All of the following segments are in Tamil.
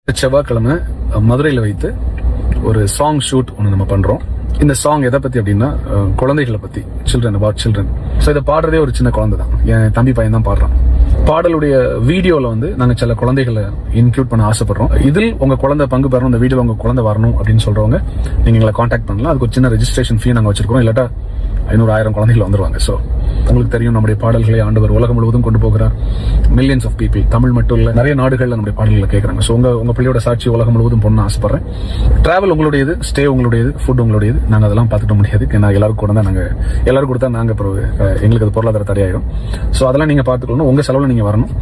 செவ்வாய்க்கிழமை மதுரையில் வைத்து ஒரு சாங் ஷூட் ஒன்று நம்ம பண்றோம். இந்த சாங் எதை பத்தி அப்படின்னா குழந்தைகளை பத்தி, சில்ட்ரன், அபவுட் சில்ட்ரன். ஸோ இதை பாடுறதே ஒரு சின்ன குழந்தை தான், என் தம்பி பையன் தான் பாடுறான். பாடலுடைய வீடியோல நாங்க சில குழந்தைகளை இன்க்ளூட் பண்ண ஆசைப்படுறோம். இதில் உங்க குழந்தை பங்கு பெறணும், இந்த வீடியோல உங்க குழந்தை வரணும் அப்படின்னு சொல்றவங்க நீங்க எங்களை காண்டாக்ட் பண்ணலாம். அதுக்கு ஒரு சின்ன ரெஜிஸ்ட்ரேஷன் ஃபீ நாங்க வச்சிருக்கோம். இல்லாட்டா 500-1000 குழந்தைகள் வந்துருவாங்க. ஸோ உங்களுக்கு தெரியும், நம்முடைய பாடல்களை ஆண்டவர் உலகம் முழுவதும் கொண்டு போகிறார். மில்லியன்ஸ் ஆஃப் பீப்பிள், தமிழ் மட்டும் இல்ல, நிறைய நாடுகள்ல நம்முடைய பாடல்களை கேட்கறாங்க. ஸோ உங்க பிள்ளையோட சாட்சி உலகம் முழுவதும் பொண்ணு ஆசைப்படுறேன். டிராவல் உங்களுடையது, ஸ்டே உங்களுடையது, ஃபுட் உங்களுடையது. நாங்க அதெல்லாம் பார்த்துக்க முடியாது. ஏன்னா எல்லாரும் கூட தான் எல்லாரும் கொடுத்தா நாங்க எங்களுக்கு அது பொருளாதார தடையாயிடும். ஸோ அதெல்லாம் நீங்க பார்த்துக்கணும். உங்க செலவுல நீங்க வரணும்.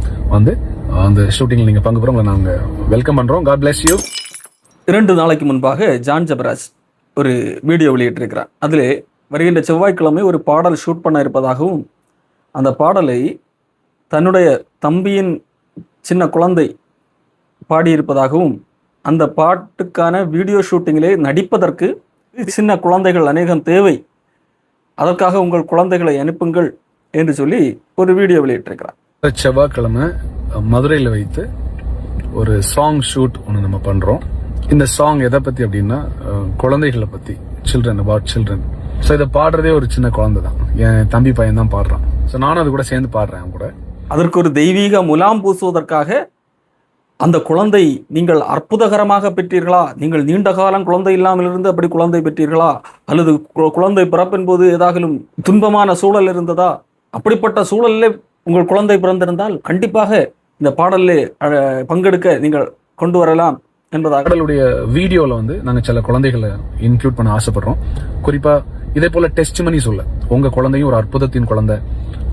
அந்த ஷூட்டிங்ல நீங்க பங்கு பெற உங்களை நாங்க வெல்கம் பண்றோம். God bless you. 2 நாளைக்கு முன்பாக ஜான் ஜபராஜ் ஒரு வீடியோ வெளியிட்டிருக்கிறார். அதிலே வருகின்ற செவ்வாய்க்கிழமை ஒரு பாடல் ஷூட் பண்ண இருப்பதாகவும், அந்த பாடலை தன்னுடைய தம்பியின் சின்ன குழந்தை பாடியிருப்பதாகவும், அந்த பாட்டுக்கான வீடியோ ஷூட்டிங்கிலே நடிப்பதற்கு சின்ன குழந்தைகள் அநேகம் தேவை, அதற்காக உங்கள் குழந்தைகளை அனுப்புங்கள் என்று சொல்லி ஒரு வீடியோ வெளியிட்டிருக்கிறார். செவ்வாய்க்கிழமை மதுரையில் வைத்து ஒரு சாங் ஷூட் ஒன்று நம்ம பண்றோம். இந்த சாங் எதை பத்தி அப்படின்னா குழந்தைகளை பத்தி, சில்ட்ரன், அபவுட் சில்ட்ரன். ஸோ இதை பாடுறதே ஒரு சின்ன குழந்தை தான், என் தம்பி பையன் தான் பாடுறான். ஸோ நானும் அது கூட சேர்ந்து பாடுறேன் கூட. அதற்கு ஒரு தெய்வீக முலாம் பூசுவதற்காக அந்த குழந்தை நீங்கள் அற்புதகரமாக பெற்றீர்களா, நீங்கள் நீண்ட காலம் குழந்தை இல்லாமல் இருந்து அப்படி குழந்தை பெற்றீர்களா, அல்லது குழந்தை பிறப்பின் போது ஏதாகிலும் துன்பமான சூழல் இருந்ததா, அப்படிப்பட்ட சூழலில் உங்கள் குழந்தை பிறந்திருந்தால் கண்டிப்பாக இந்த பாடலில் பங்கெடுக்க நீங்கள் கொண்டு வரலாம் என்பதாக பாடலுடைய வீடியோல நாங்க சில குழந்தைகளை இன்க்ளூட் பண்ண ஆசைப்படுறோம். குறிப்பா இதே போல டெஸ்டிமனி சொல்ல, உங்க குழந்தையும் ஒரு அற்புதத்தின் குழந்தை,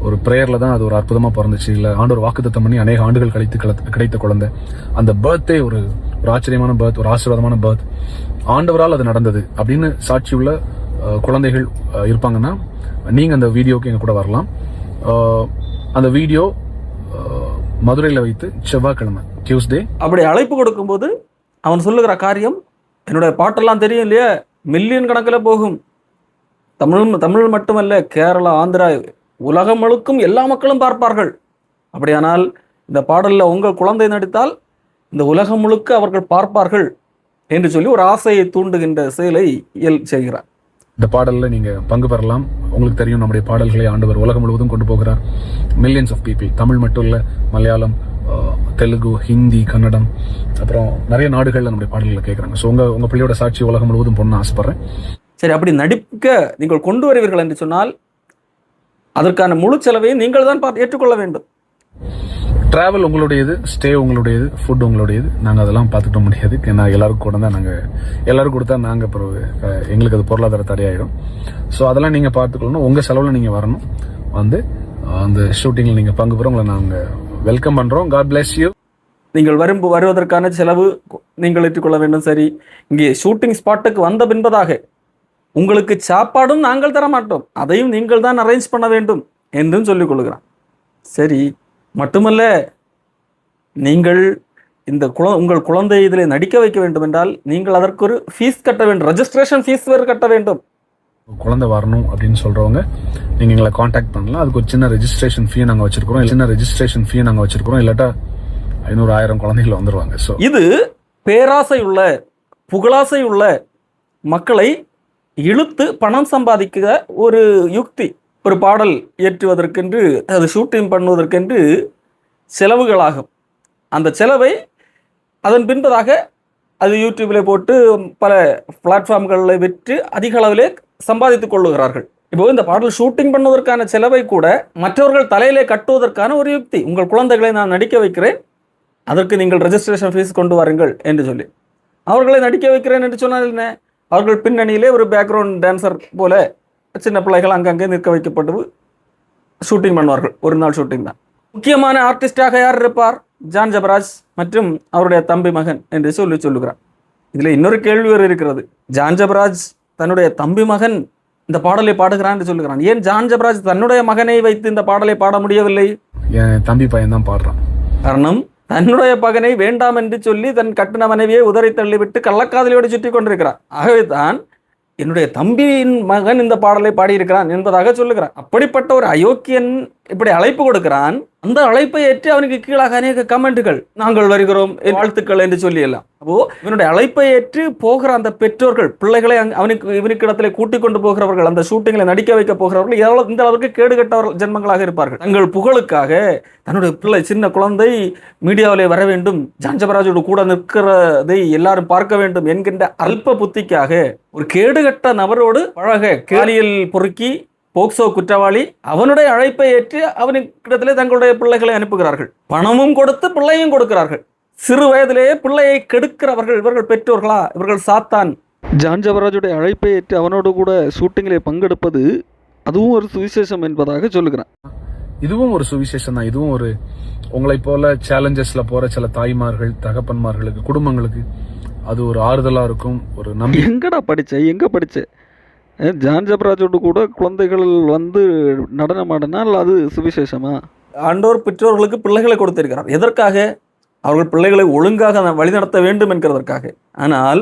ஒரு பிரேயர்ல தான் அது ஒரு அற்புதமா பிறந்துச்சு, இல்ல ஆண்டவர் வாக்குத்தத்தம் பண்ணி அநேக ஆண்டுகள் கழித்து கிடைத்த குழந்தை, அந்த பர்த்டே ஒரு ஆச்சரியமான பர்த், ஒரு ஆசீர்வாதமான பர்த், ஆண்டவரால் அது நடந்தது அப்படின்னு சாட்சியுள்ள குழந்தைகள் இருப்பாங்கன்னா நீங்க அந்த வீடியோக்கு எங்க கூட வரலாம். அந்த வீடியோ மதுரையில் வைத்து செவ்வாய்க்கிழமை, டியூஸ்டே. அப்படி அழைப்பு கொடுக்கும்போது அவன் சொல்லுகிற காரியம், என்னுடைய பாட்டெல்லாம் தெரியும் இல்லையா, மில்லியன் கணக்கில் போகும். தமிழ் மட்டுமல்ல, கேரளா, ஆந்திரா, உலகம் முழுக்கும் எல்லா மக்களும் பார்ப்பார்கள். அப்படியானால் இந்த பாடலில் உங்கள் குழந்தை நடித்தால் இந்த உலகம் முழுக்க அவர்கள் பார்ப்பார்கள் என்று சொல்லி ஒரு ஆசையை தூண்டுகின்ற செயலை செய்கிறார். இந்த பாடலில் நீங்க பங்கு பெறலாம். உங்களுக்கு தெரியும், நம்முடைய பாடல்களை ஆண்டவர் உலகம் முழுவதும் கொண்டு போகிறார். மில்லியன்ஸ் ஆஃப் பீப்பிள், தமிழ் மட்டும் இல்ல, மலையாளம், தெலுங்கு, ஹிந்தி, கன்னடம், அப்புறம் நிறைய நாடுகள்ல நம்முடைய பாடல்களை கேட்கறாங்க. ஸோ உங்க பிள்ளையோட சாட்சி உலகம் முழுவதும் பொண்ணு ஆசைப்படுறேன். சரி, அப்படி நடிக்க நீங்கள் கொண்டு வருவீர்கள் என்று சொன்னால் அதற்கான முழு செலவையும் நீங்கள் தான் ஏற்றுக்கொள்ள வேண்டும். டிராவல் உங்களுடையது, ஸ்டே உங்களுடையது, ஃபுட் உங்களுடையது. நாங்க அதெல்லாம் பார்த்துக்க முடியாது. ஏன்னா எல்லாரும் கூட தான் எல்லாரும் கொடுத்தா நாங்க எங்களுக்கு அது பொருளாதார தடையாயிடும். ஸோ அதெல்லாம் நீங்க பார்த்துக்கணும். உங்க செலவுல நீங்க வரணும். அந்த ஷூட்டிங்ல நீங்க பங்கு பெற உங்களை நாங்க வெல்கம் பண்றோம். God bless you. நீங்கள் வருவதற்கான செலவு நீங்கள் ஏற்றுக்கொள்ள வேண்டும். சரி, இங்கே ஷூட்டிங் ஸ்பாட்டுக்கு வந்த பின்பதாக உங்களுக்கு சாப்பாடும் நாங்கள் தர மாட்டோம், அதையும் நீங்கள் தான் அரேஞ்ச் பண்ண வேண்டும் என்றும் சொல்லிக் கொள்கிறான். சரி, மட்டுமல்ல, நீங்கள் உங்கள் குழந்தை இதில் நடிக்க வைக்க வேண்டும் என்றால் நீங்கள் அதற்கு ஒரு ஃபீஸ் கட்ட வேண்டும், ரெஜிஸ்ட்ரேஷன் ஃபீஸ் வேறு கட்ட வேண்டும். குழந்தை வரணும் அப்படின்னு சொல்றவங்க நீங்க எங்களை காண்டாக்ட் பண்ணலாம். அதுக்கு ஒரு சின்ன ரெஜிஸ்ட்ரேஷன் ஃபீ நாங்க வச்சிருக்கிறோம். இல்லாட்டா 500-1000 குழந்தைகள் வந்துருவாங்க. ஸோ இது பேராசை உள்ள, புகழாசை உள்ள மக்களை இழுத்து பணம் சம்பாதிக்கிற ஒரு யுக்தி. ஒரு பாடல் ஏற்றுவதற்கென்று, அது ஷூட்டிங் பண்ணுவதற்கென்று செலவுகளாகும். அந்த செலவை அதன் பின்பதாக அது யூடியூப்ல போட்டு பல பிளாட்ஃபார்ம்களில் விற்று அதிக அளவிலே சம்பாதித்துக் கொள்ளுகிறார்கள். இப்போ இந்த பாடல் ஷூட்டிங் பண்ணுவதற்கான செலவை கூட மற்றவர்கள் தலையிலே கட்டுவதற்கான ஒரு யுக்தி. உங்கள் குழந்தைகளை நான் நடிக்க வைக்கிறேன், அதற்கு நீங்கள் ரெஜிஸ்ட்ரேஷன் ஃபீஸ் கொண்டு வாருங்கள் என்று சொல்லி அவர்களை நடிக்க வைக்கிறேன் என்று சொன்னால் என்ன, அவர்கள் பின்னணியிலே ஒரு பேக்ரவுண்ட் டான்சர் போல சின்ன பிள்ளைகள் அங்கங்கே நிற்க வைக்கப்பட்டு ஷூட்டிங் பண்ணுவார்கள். ஒரு நாள் ஷூட்டிங் தான். முக்கியமான ஆர்டிஸ்டாக யார் இருப்பார்? ஜான் ஜபராஜ் மற்றும் அவருடைய தம்பி மகன் என்று சொல்லுகிறார். இதில் இன்னொரு கேள்வி வேறு இருக்கிறது. ஜான் ஜபராஜ் தன்னுடைய தம்பி மகன் இந்த பாடலை பாடுகிறான் என்று சொல்லுகிறான். ஏன் ஜான் ஜபராஜ் தன்னுடைய மகனை வைத்து இந்த பாடலை பாட முடியவில்லை? என் தம்பி பையன் தான் பாடுறான். காரணம், தன்னுடைய மகனை வேண்டாம் என்று சொல்லி தன் கட்டின மனைவியை உதறி தள்ளிவிட்டு கள்ளக்காதலியோடு சுற்றி கொண்டிருக்கிறார். ஆகவே தான் என்னுடைய தம்பியின் மகன் இந்த பாடலை பாடியிருக்கிறான் என்பதாக சொல்லுகிறான். அப்படிப்பட்ட ஒரு அயோக்கியன் இப்படி அழைப்பு கொடுக்கிறான். அந்த அழைப்பை ஏற்று அவனுக்கு கீழாக அநேக கமெண்ட்டுகள், நாங்கள் வருகிறோம், வாழ்த்துக்கள் என்று சொல்லி எல்லாம். அப்போ இவனுடைய அழைப்பை ஏற்று போகிற அந்த பெற்றோர்கள் பிள்ளைகளை இவனுக்கு இடத்துல கூட்டிக் கொண்டு போகிறவர்கள், அந்த ஷூட்டிங்களை நடிக்க வைக்க போகிறவர்கள் இந்த அளவுக்கு கேடுகட்டவர்கள் ஜென்மங்களாக இருப்பார்கள். தங்கள் புகழுக்காக தன்னுடைய பிள்ளை சின்ன குழந்தை மீடியாவிலே வர வேண்டும், ஜான் ஜெபராஜோடு கூட நிற்கிறதை எல்லாரும் பார்க்க வேண்டும் என்கின்ற அல்ப புத்திக்காக ஒரு கேடுகட்ட நபரோடு பழக பாலியல் பொறுக்கி போக்சோ குற்றவாளி அவனுடைய அழைப்பை ஏற்று அவனுக்கிடத்திலே தங்களுடைய பிள்ளைகளை அனுப்புகிறார்கள். பணமும் கொடுத்து பிள்ளையும் கொடுக்கிறார்கள். சிறு வயதிலேயே பிள்ளையை கெடுக்கிறவர்கள் இவர்கள் பெற்றோர்களா? இவர்கள் சாத்தான். ஜான் ஜெபராஜுடைய அழைப்பை ஏற்று அவனோடு கூட ஷூட்டிங்கில் பங்கெடுப்பது அதுவும் ஒரு சுவிசேஷம் என்பதாக சொல்லுகிறான். இதுவும் ஒரு சுவிசேஷம் தான். இதுவும் ஒரு உங்களை போல சேலஞ்சஸ்ல போற சில தாய்மார்கள், தகப்பன்மார்களுக்கு, குடும்பங்களுக்கு அது ஒரு ஆறுதலா இருக்கும். ஒரு நம்பிக்கை. எங்க படிச்ச ஜான் ஜெபராஜோடு கூட குழந்தைகள் வந்து நடனமாடினால் அது சுவிசேஷமா? ஆண்டவர் பெற்றோர்களுக்கு பிள்ளைகளை கொடுத்திருக்கிறார். எதற்காக? அவர்கள் பிள்ளைகளை ஒழுங்காக வழிநடத்த வேண்டும் என்கிறதற்காக. ஆனால்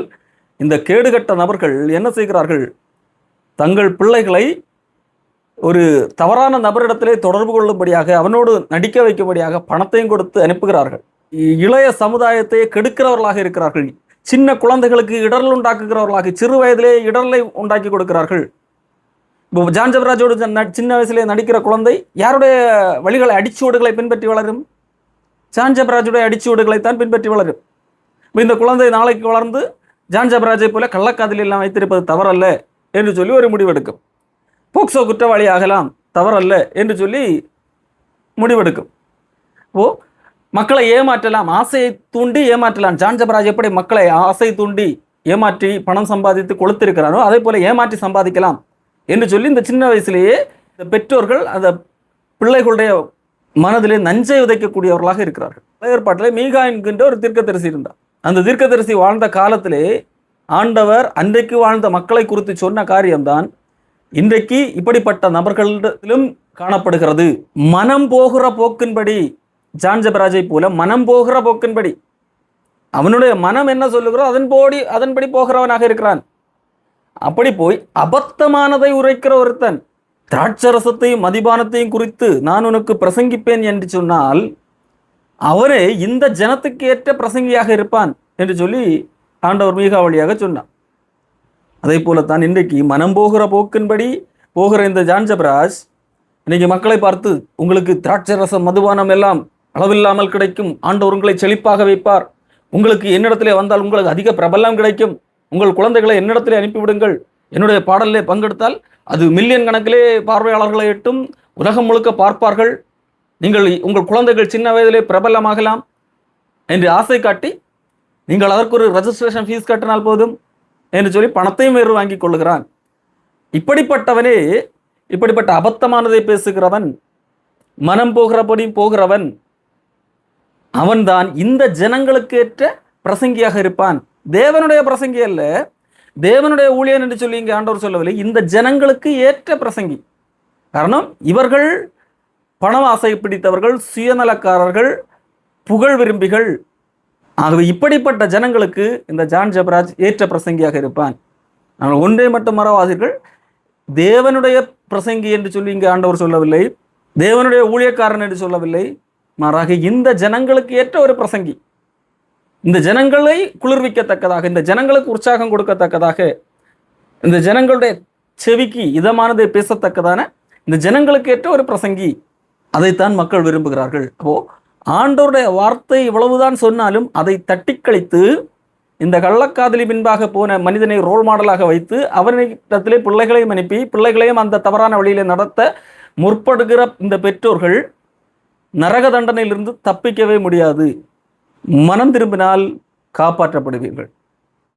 இந்த கேடுகட்ட நபர்கள் என்ன செய்கிறார்கள்? தங்கள் பிள்ளைகளை ஒரு தவறான நபரிடத்திலே தொடர்பு கொள்ளும்படியாக, அவனோடு நடிக்க வைக்கும்படியாக பணத்தையும் கொடுத்து அனுப்புகிறார்கள். இளைய சமுதாயத்தை கெடுக்கிறவர்களாக இருக்கிறார்கள். சின்ன குழந்தைகளுக்கு இடரல் உண்டாக்குகிறவர்களாக சிறு வயதிலே இடரலை உண்டாக்கி கொடுக்கிறார்கள். இப்போ ஜான் ஜெபராஜோடு சின்ன வயசுலேயே நடிக்கிற குழந்தை யாருடைய வழிகளை, அடிச்சுவடுகளை பின்பற்றி வளரும்? ஜான் ஜெபராஜுடைய அடிச்சுவடுகளைத்தான் பின்பற்றி வளரும். இப்போ இந்த குழந்தை நாளைக்கு வளர்ந்து ஜான் ஜெபராஜை போல கள்ளக்காதலி எல்லாம் வைத்திருப்பது தவறல்ல என்று சொல்லி ஒரு முடிவெடுக்கும். போக்சோ குற்றவாளி ஆகலாம், தவறல்ல என்று சொல்லி முடிவெடுக்கும். மக்களை ஏமாற்றலாம், ஆசையை தூண்டி ஏமாற்றலாம். ஜான் ஜெபராஜ் எப்படி மக்களை ஆசை தூண்டி ஏமாற்றி பணம் சம்பாதித்து கொளுத்திருக்கிறானோ அதே போல ஏமாற்றி சம்பாதிக்கலாம் என்று சொல்லி இந்த சின்ன வயசுலேயே இந்த பெற்றோர்கள் அந்த பிள்ளைகளுடைய மனதிலே நஞ்சை விதைக்கக்கூடியவர்களாக இருக்கிறார்கள். ஏற்பாட்டிலே மீகா என்கின்ற ஒரு தீர்க்கதரிசி இருந்தார். அந்த தீர்க்கதரிசி வாழ்ந்த காலத்திலே ஆண்டவர் அன்றைக்கு வாழ்ந்த மக்களை குறித்து சொன்ன காரியம்தான் இன்றைக்கு இப்படிப்பட்ட நபர்களிடத்திலும் காணப்படுகிறது. மனம் போகிற போக்கின்படி, ஜான் ஜெபராஜை போல மனம் போகிற போக்கின்படி, அவனுடைய மனம் என்ன சொல்லுகிறோ அதன்படி போகிறவனாக இருக்கிறான். அப்படி போய் அபத்தமானதை உரைக்கிற ஒருத்தன் திராட்சரசத்தையும் மதிபானத்தையும் குறித்து நான் உனக்கு பிரசங்கிப்பேன் என்று சொன்னால் அவரே இந்த ஜனத்துக்கு ஏற்ற பிரசங்கியாக இருப்பான் என்று சொல்லி ஆண்டவர் மீகா வழியாக சொன்னான். அதே போலத்தான் இன்றைக்கு மனம் போகிற போக்கின்படி போகிற இந்த ஜான் ஜெபராஜ் இன்னைக்கு மக்களை பார்த்து உங்களுக்கு திராட்சரசம் மதுபானம் எல்லாம் அளவில்லாமல் கிடைக்கும், ஆண்டவர் உங்களை செழிப்பாக வைப்பார், உங்களுக்கு என்னிடத்திலே வந்தால் உங்களுக்கு அதிக பிரபலம் கிடைக்கும், உங்கள் குழந்தைகளை என்னிடத்திலே அனுப்பிவிடுங்கள், என்னுடைய பாடலிலே பங்கெடுத்தால் அது மில்லியன் கணக்கிலே பார்வையாளர்களை எட்டும், உலகம் முழுக்க பார்ப்பார்கள், உங்கள் குழந்தைகள் சின்ன வயதிலே பிரபலமாகலாம் என்று ஆசை காட்டி நீங்கள் அதற்கு ஒரு ரெஜிஸ்ட்ரேஷன் ஃபீஸ் கட்டினால் போதும் என்று சொல்லி பணத்தையும் வேறு வாங்கி கொள்ளுகிறான். இப்படிப்பட்டவனே, இப்படிப்பட்ட அபத்தமானதை பேசுகிறவன், மனம் போகிறபடி போகிறவன், அவன்தான் இந்த ஜனங்களுக்கு ஏற்ற பிரசங்கியாக இருப்பான். தேவனுடைய பிரசங்கி அல்ல, தேவனுடைய ஊழியன் என்று சொல்லி இங்கே ஆண்டவர் சொல்லவில்லை, இந்த ஜனங்களுக்கு ஏற்ற பிரசங்கி. காரணம், இவர்கள் பணம் ஆசை பிடித்தவர்கள், சுயநலக்காரர்கள், புகழ் விரும்பிகள். ஆகவே இப்படிப்பட்ட ஜனங்களுக்கு இந்த ஜான் ஜெபராஜ் ஏற்ற பிரசங்கியாக இருப்பான். ஆனால் ஒன்றை மட்டும் மறவாதீர்கள், தேவனுடைய பிரசங்கி என்று சொல்லி இங்கே ஆண்டவர் சொல்லவில்லை, தேவனுடைய ஊழியக்காரன் என்று சொல்லவில்லை, மாறாக இந்த ஜனங்களுக்கு ஏற்ற ஒரு பிரசங்கி, இந்த ஜனங்களை குளிர்விக்கத்தக்கதாக, இந்த ஜனங்களுக்கு உற்சாகம் கொடுக்கத்தக்கதாக, இந்த ஜனங்களுடைய செவிக்கு இதமானதை பேசத்தக்கதான இந்த ஜனங்களுக்கு ஏற்ற ஒரு பிரசங்கி, அதைத்தான் மக்கள் விரும்புகிறார்கள். அப்போ ஆண்டவருடைய வார்த்தை இவ்வளவுதான் சொன்னாலும் அதை தட்டி கழித்து இந்த கள்ளக்காதலி பின்பாக போன மனிதனை ரோல் மாடலாக வைத்து அவனிடத்திலே பிள்ளைகளையும் அனுப்பி பிள்ளைகளையும் அந்த தவறான வழியிலே நடத்த முற்படுகிற இந்த பெற்றோர்கள் நரக தண்டனையிலிருந்து தப்பிக்கவே முடியாது. மனம் திரும்பினால் காப்பாற்றப்படுவீர்கள்.